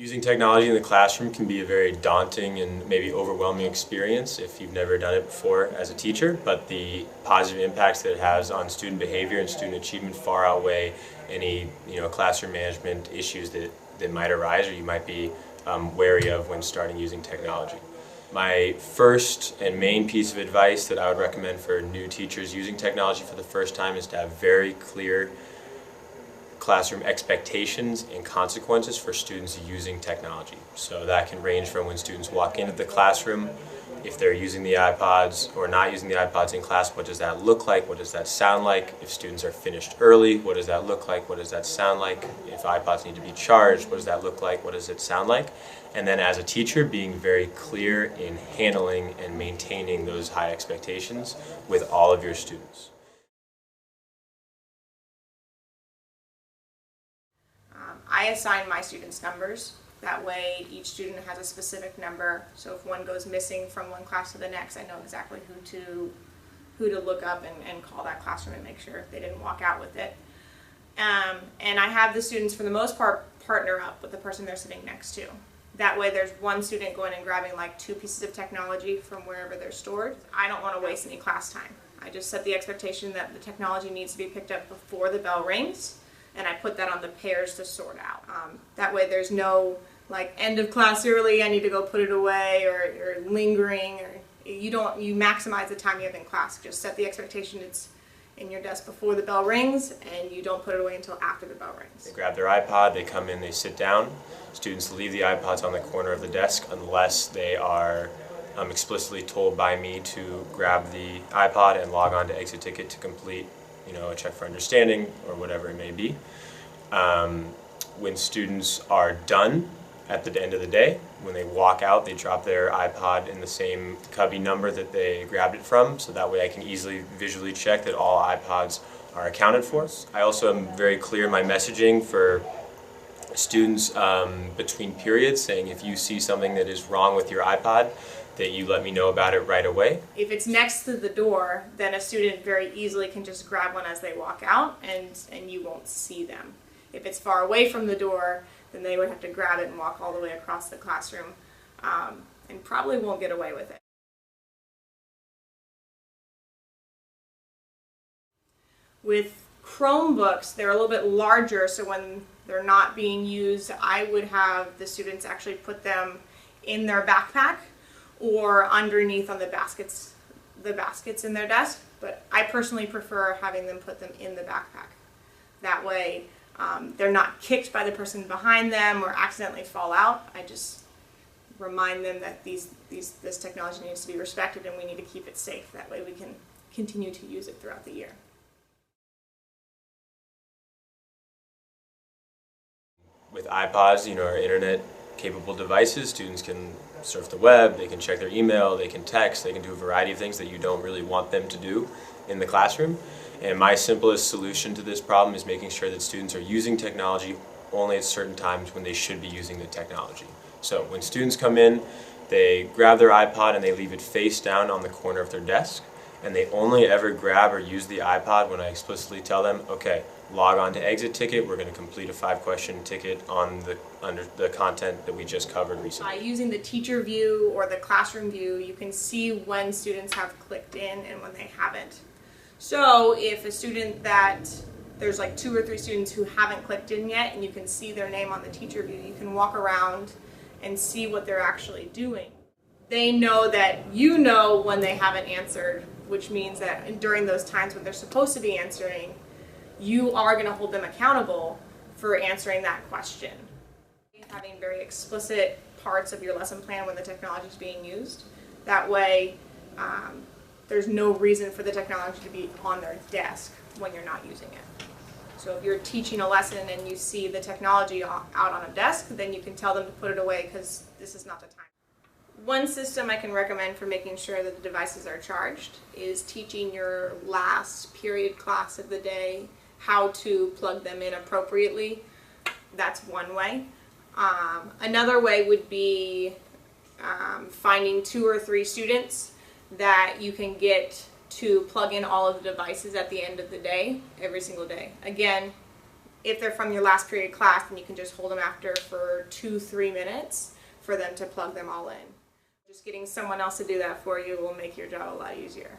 Using technology in the classroom can be a very daunting and maybe overwhelming experience if you've never done it before as a teacher, but the positive impacts that it has on student behavior and student achievement far outweigh any classroom management issues that might arise or you might be wary of when starting using technology. My first and main piece of advice that I would recommend for new teachers using technology for the first time is to have very clear classroom expectations and consequences for students using technology. So that can range from when students walk into the classroom, if they're using the iPods or not using the iPods in class, what does that look like? What does that sound like? If students are finished early, what does that look like? What does that sound like? If iPods need to be charged, what does that look like? What does it sound like? And then as a teacher, being very clear in handling and maintaining those high expectations with all of your students. I assign my students numbers. That way each student has a specific number, so if one goes missing from one class to the next, I know exactly who to look up and call that classroom and make sure they didn't walk out with it. And I have the students, for the most part, partner up with the person they're sitting next to. That way there's one student going and grabbing like 2 pieces of technology from wherever they're stored. I don't want to waste any class time. I just set the expectation that the technology needs to be picked up before the bell rings, and I put that on the pairs to sort out. That way there's no like end of class early, I need to go put it away, or lingering, or you maximize the time you have in class. Just set the expectation it's in your desk before the bell rings, and you don't put it away until after the bell rings. They grab their iPod, they come in, they sit down. Students leave the iPods on the corner of the desk unless they are explicitly told by me to grab the iPod and log on to Exit Ticket to complete a check for understanding or whatever it may be. When students are done at the end of the day, when they walk out, they drop their iPod in the same cubby number that they grabbed it from, so that way I can easily visually check that all iPods are accounted for. I also am very clear in my messaging for students between periods, saying if you see something that is wrong with your iPod, that you let me know about it right away. If it's next to the door, then a student very easily can just grab one as they walk out, and you won't see them. If it's far away from the door, then they would have to grab it and walk all the way across the classroom, and probably won't get away with it. With Chromebooks, they're a little bit larger, so when they're not being used, I would have the students actually put them in their backpack or underneath on the baskets in their desk, but I personally prefer having them put them in the backpack. That way they're not kicked by the person behind them or accidentally fall out. I just remind them that this technology needs to be respected and we need to keep it safe. That way we can continue to use it throughout the year. With iPods, or internet-capable devices, students can surf the web, they can check their email, they can text, they can do a variety of things that you don't really want them to do in the classroom. And my simplest solution to this problem is making sure that students are using technology only at certain times when they should be using the technology. So when students come in, they grab their iPod and they leave it face down on the corner of their desk, and they only ever grab or use the iPod when I explicitly tell them, okay, log on to Exit Ticket, we're going to complete a 5-question ticket under the content that we just covered recently. Using the teacher view or the classroom view, you can see when students have clicked in and when they haven't. So if a student there's like 2 or 3 students who haven't clicked in yet and you can see their name on the teacher view, you can walk around and see what they're actually doing. They know that you know when they haven't answered, which means that during those times when they're supposed to be answering, you are going to hold them accountable for answering that question. Having very explicit parts of your lesson plan when the technology is being used. That way, there's no reason for the technology to be on their desk when you're not using it. So if you're teaching a lesson and you see the technology out on a desk, then you can tell them to put it away because this is not the time. One system I can recommend for making sure that the devices are charged is teaching your last period class of the day how to plug them in appropriately. That's one way. Another way would be finding 2 or 3 students that you can get to plug in all of the devices at the end of the day, every single day. Again, if they're from your last period class, then you can just hold them after for 2-3 minutes for them to plug them all in. Just getting someone else to do that for you will make your job a lot easier.